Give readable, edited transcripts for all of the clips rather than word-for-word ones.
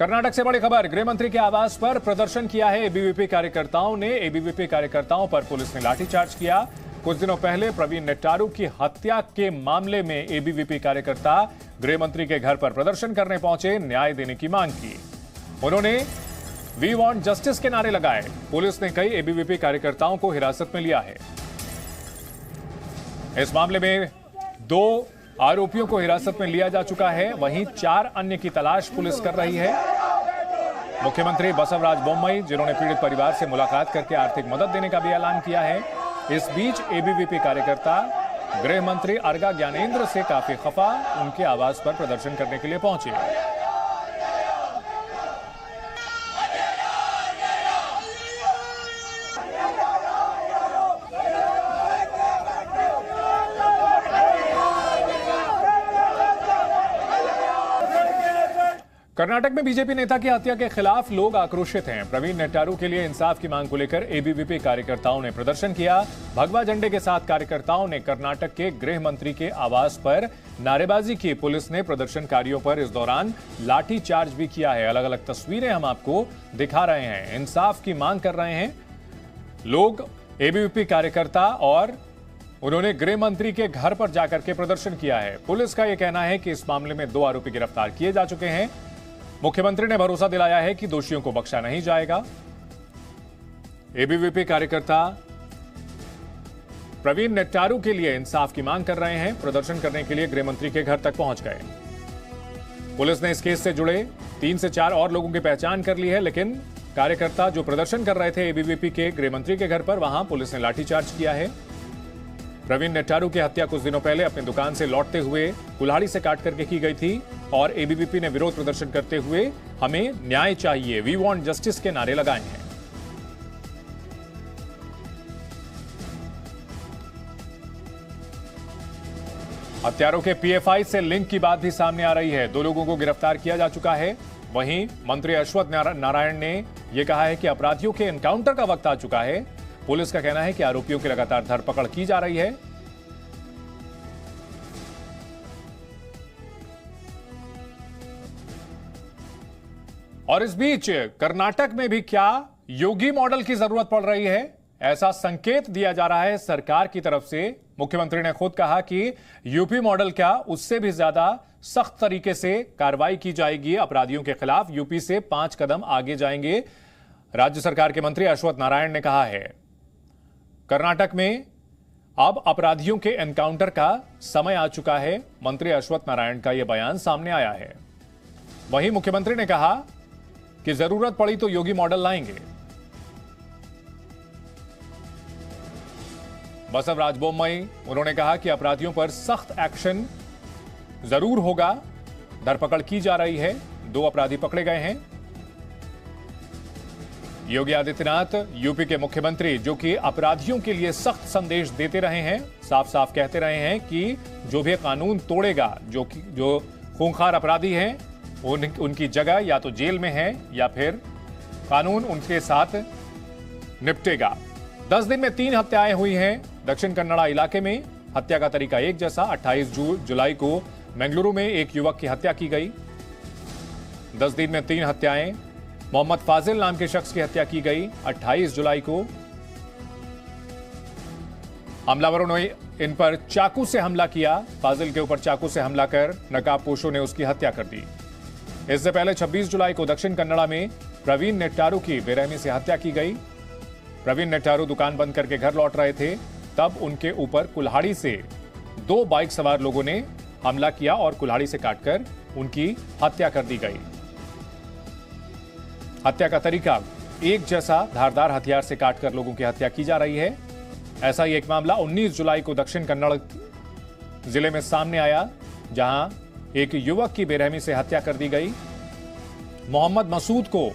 कर्नाटक से बड़ी खबर, गृह मंत्री के आवास पर प्रदर्शन किया है एबीवीपी कार्यकर्ताओं ने। एबीवीपी कार्यकर्ताओं पर पुलिस ने लाठीचार्ज किया। कुछ दिनों पहले प्रवीण नेट्टारू की हत्या के मामले में एबीवीपी कार्यकर्ता गृह मंत्री के घर पर प्रदर्शन करने पहुंचे, न्याय देने की मांग की। उन्होंने वी वांट जस्टिस के नारे लगाए। पुलिस ने कई एबीवीपी कार्यकर्ताओं को हिरासत में लिया है। इस मामले में 2 आरोपियों को हिरासत में लिया जा चुका है, वहीं 4 अन्य की तलाश पुलिस कर रही है। मुख्यमंत्री बसवराज बोम्मई, जिन्होंने पीड़ित परिवार से मुलाकात करके आर्थिक मदद देने का भी ऐलान किया है। इस बीच एबीवीपी कार्यकर्ता गृह मंत्री अर्गा ज्ञानेंद्र से काफी खफा उनके आवास पर प्रदर्शन करने के लिए पहुंचे। कर्नाटक में बीजेपी नेता की हत्या के खिलाफ लोग आक्रोशित हैं। प्रवीण नेट्टारू के लिए इंसाफ की मांग को लेकर एबीवीपी कार्यकर्ताओं ने प्रदर्शन किया। भगवा झंडे के साथ कार्यकर्ताओं ने कर्नाटक के गृह मंत्री के आवास पर नारेबाजी की। पुलिस ने प्रदर्शनकारियों पर इस दौरान लाठीचार्ज भी किया है। अलग अलग तस्वीरें हम आपको दिखा रहे हैं। इंसाफ की मांग कर रहे हैं लोग, एबीवीपी कार्यकर्ता, और उन्होंने गृह मंत्री के घर पर जाकर के प्रदर्शन किया है। पुलिस का यह कहना है कि इस मामले में 2 आरोपी गिरफ्तार किए जा चुके हैं। मुख्यमंत्री ने भरोसा दिलाया है कि दोषियों को बख्शा नहीं जाएगा। एबीवीपी कार्यकर्ता प्रवीण नेट्टारू के लिए इंसाफ की मांग कर रहे हैं। प्रदर्शन करने के लिए गृह मंत्री के घर तक पहुंच गए। पुलिस ने इस केस से जुड़े 3 से 4 और लोगों की पहचान कर ली है, लेकिन कार्यकर्ता जो प्रदर्शन कर रहे थे एबीवीपी के गृह मंत्री के घर पर, वहां पुलिस ने लाठीचार्ज किया है। प्रवीण नेट्टारू की हत्या कुछ दिनों पहले अपनी दुकान से लौटते हुए कुल्हाड़ी से काट करके की गई थी और एबीवीपी ने विरोध प्रदर्शन करते हुए हमें न्याय चाहिए, वी वांट जस्टिस के नारे लगाए हैं। हत्यारों के पीएफआई से लिंक की बात भी सामने आ रही है। 2 लोगों को गिरफ्तार किया जा चुका है। वहीं मंत्री अश्वत्थ नारायण ने यह कहा है कि अपराधियों के एनकाउंटर का वक्त आ चुका है। पुलिस का कहना है कि आरोपियों की लगातार धरपकड़ की जा रही है। और इस बीच कर्नाटक में भी क्या योगी मॉडल की जरूरत पड़ रही है, ऐसा संकेत दिया जा रहा है सरकार की तरफ से। मुख्यमंत्री ने खुद कहा कि यूपी मॉडल क्या, उससे भी ज्यादा सख्त तरीके से कार्रवाई की जाएगी अपराधियों के खिलाफ। यूपी से 5 कदम आगे जाएंगे, राज्य सरकार के मंत्री अश्वत्थ नारायण ने कहा है। कर्नाटक में अब अपराधियों के एनकाउंटर का समय आ चुका है। मंत्री अश्वत्थ नारायण का यह बयान सामने आया है। वहीं मुख्यमंत्री ने कहा कि जरूरत पड़ी तो योगी मॉडल लाएंगे। बसवराज बोम्मई, उन्होंने कहा कि अपराधियों पर सख्त एक्शन जरूर होगा। धरपकड़ की जा रही है, 2 अपराधी पकड़े गए हैं। योगी आदित्यनाथ, यूपी के मुख्यमंत्री, जो कि अपराधियों के लिए सख्त संदेश देते रहे हैं, साफ साफ कहते रहे हैं कि जो भी कानून तोड़ेगा, जो खूंखार अपराधी हैं, उनकी जगह या तो जेल में है या फिर कानून उनके साथ निपटेगा। 10 दिन में 3 हत्याएं हुई हैं दक्षिण कन्नड़ा इलाके में। हत्या का तरीका एक जैसा। 28 जुलाई को बेंगलुरु में एक युवक की हत्या की गई। 10 दिन में 3 हत्याएं। मोहम्मद फाजिल नाम के शख्स की हत्या की गई 28 जुलाई को। हमलावरों ने इन पर चाकू से हमला किया। फाजिल के ऊपर चाकू से हमला कर नकाबपोशों ने उसकी हत्या कर दी। इससे पहले 26 जुलाई को दक्षिण कन्नड़ा में प्रवीण नेट्टारू की बेरहमी से हत्या की गई। प्रवीण नेट्टारू दुकान बंद करके घर लौट रहे थे, तब उनके ऊपर कुल्हाड़ी से 2 बाइक सवार लोगों ने हमला किया और कुल्हाड़ी से काटकर उनकी हत्या कर दी गई। हत्या का तरीका एक जैसा, धारदार हथियार से काटकर लोगों की हत्या की जा रही है। ऐसा ही एक मामला 19 जुलाई को दक्षिण कन्नड़ जिले में सामने आया, जहां एक युवक की बेरहमी से हत्या कर दी गई। मोहम्मद मसूद को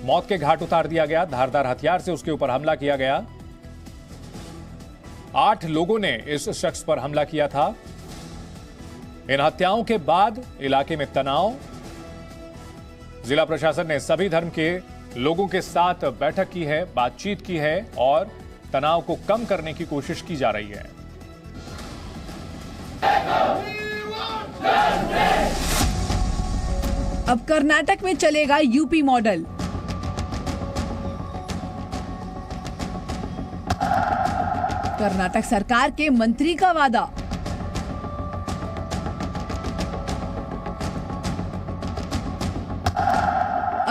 मौत के घाट उतार दिया गया। धारदार हथियार से उसके ऊपर हमला किया गया। 8 लोगों ने इस शख्स पर हमला किया था। इन हत्याओं के बाद इलाके में तनाव। जिला प्रशासन ने सभी धर्म के लोगों के साथ बैठक की है, बातचीत की है और तनाव को कम करने की कोशिश की जा रही है। अब कर्नाटक में चलेगा यूपी मॉडल। कर्नाटक सरकार के मंत्री का वादा।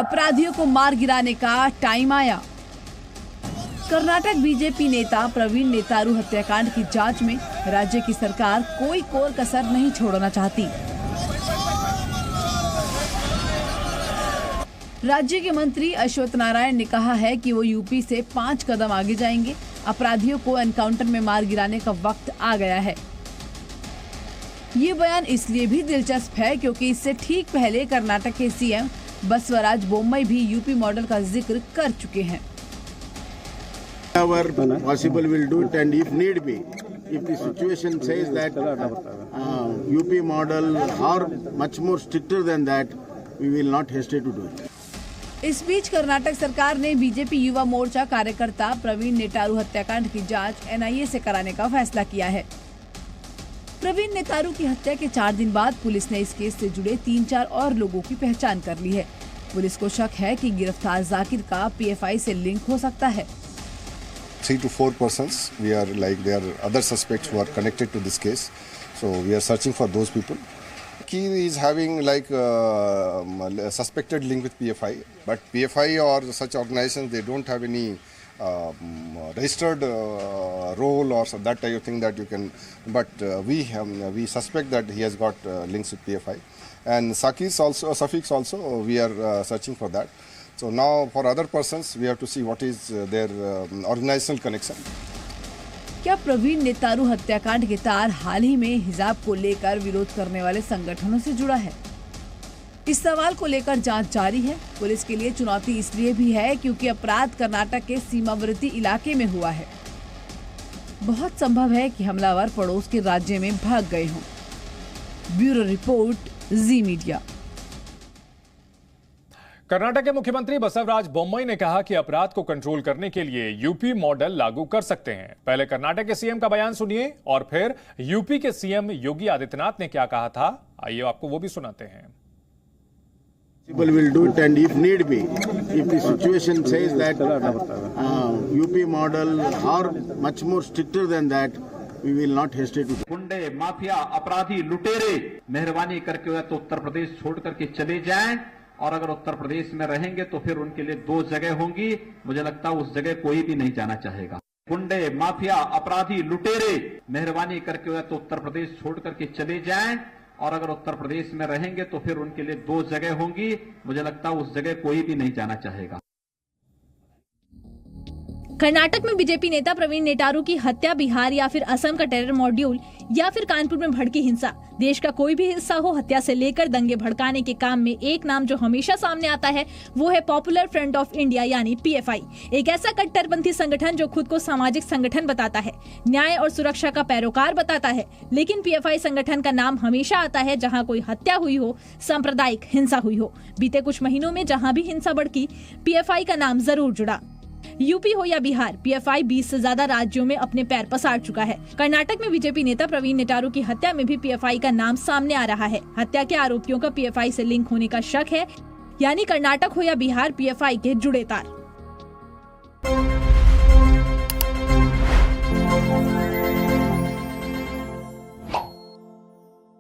अपराधियों को मार गिराने का टाइम आया। कर्नाटक बीजेपी नेता प्रवीण नेतारू हत्याकांड की जांच में राज्य की सरकार कोई कोर कसर नहीं छोड़ना चाहती। राज्य के मंत्री अश्वत्थ नारायण ने कहा है कि वो यूपी से 5 कदम आगे जाएंगे। अपराधियों को एनकाउंटर में मार गिराने का वक्त आ गया है। ये बयान इसलिए भी दिलचस्प है क्योंकि इससे ठीक पहले कर्नाटक के सीएम बसवराज बोम्मई भी यूपी मॉडल का जिक्र कर चुके हैं। Possible will do it, and if need be, if the situation says that UP model or much more stricter than that, we will not hesitate to do it. इस बीच कर्नाटक सरकार ने BJP Yuva Morcha कार्यकर्ता प्रवीण नेतारू हत्याकांड की जांच एनआईए से कराने का फैसला किया है। प्रवीण नेतारू की हत्या के 4 दिन बाद पुलिस ने इस केस से जुड़े 3-4 और लोगों की पहचान कर ली है। पुलिस को शक है कि गिरफ्तार जाकिर का पीएफआई से लिंक हो सकता है। 3 to 4 persons, we are like there are other suspects who are connected to this case, so we are searching for those people. He is having like a suspected link with PFI, but PFI or such organizations, they don't have any registered role or that type of thing that you can, but we suspect that he has got links with PFI, and Safiq also we are searching for that. So now for other persons we have to see what is their organizational connection. क्या प्रवीण नेतारू हत्याकांड के तार हाल ही में हिजाब को लेकर विरोध करने वाले संगठनों से जुड़ा है? इस सवाल को लेकर जांच जारी है। पुलिस के लिए चुनौती इसलिए भी है क्योंकि अपराध कर्नाटक के सीमावर्ती इलाके में हुआ है। बहुत संभव है कि हमलावर पड़ोस के राज्य में भाग गए हों। ब्यूरो रिपोर्ट, जी मीडिया। कर्नाटक के मुख्यमंत्री बसवराज बोम्मई ने कहा कि अपराध को कंट्रोल करने के लिए यूपी मॉडल लागू कर सकते हैं। पहले कर्नाटक के सीएम का बयान सुनिए और फिर यूपी के सीएम योगी आदित्यनाथ ने क्या कहा था, आइए आपको वो भी सुनाते हैं। People will do it, and if need be, if the situation says that UP model or much more stricter than that, we will not hesitate to do it. गुंडे, माफिया, अपराधी, लुटेरे मेहरबानी करके तो उत्तर प्रदेश छोड़ करके चले जाएं, और अगर उत्तर प्रदेश में रहेंगे तो फिर उनके लिए 2 जगह होंगी। मुझे लगता है उस जगह कोई भी नहीं जाना चाहेगा। गुंडे, माफिया, अपराधी, लुटेरे मेहरबानी करके तो उत्तर प्रदेश छोड़ करके चले जाएं, और अगर उत्तर प्रदेश में रहेंगे तो फिर उनके लिए 2 जगह होंगी। मुझे लगता है उस जगह कोई भी नहीं जाना चाहेगा। कर्नाटक में बीजेपी नेता प्रवीण नेतारू की हत्या, बिहार या फिर असम का टेरर मॉड्यूल या फिर कानपुर में भड़की हिंसा, देश का कोई भी हिस्सा हो, हत्या से लेकर दंगे भड़काने के काम में एक नाम जो हमेशा सामने आता है वो है पॉपुलर फ्रंट ऑफ इंडिया यानी पीएफआई। एक ऐसा कट्टरपंथी संगठन जो खुद को सामाजिक संगठन बताता है, न्याय और सुरक्षा का पैरोकार बताता है, लेकिन पीएफआई संगठन का नाम हमेशा आता है जहाँ कोई हत्या हुई हो, सांप्रदायिक हिंसा हुई हो। बीते कुछ महीनों में जहाँ भी हिंसा भड़की, पीएफआई का नाम जरूर जुड़ा। यूपी हो या बिहार, पीएफआई 20 से ज्यादा राज्यों में अपने पैर पसार चुका है। कर्नाटक में बीजेपी नेता प्रवीण नेतारू की हत्या में भी पीएफआई का नाम सामने आ रहा है। हत्या के आरोपियों का पीएफआई से लिंक होने का शक है, यानी कर्नाटक हो या बिहार, पीएफआई के जुड़े तार।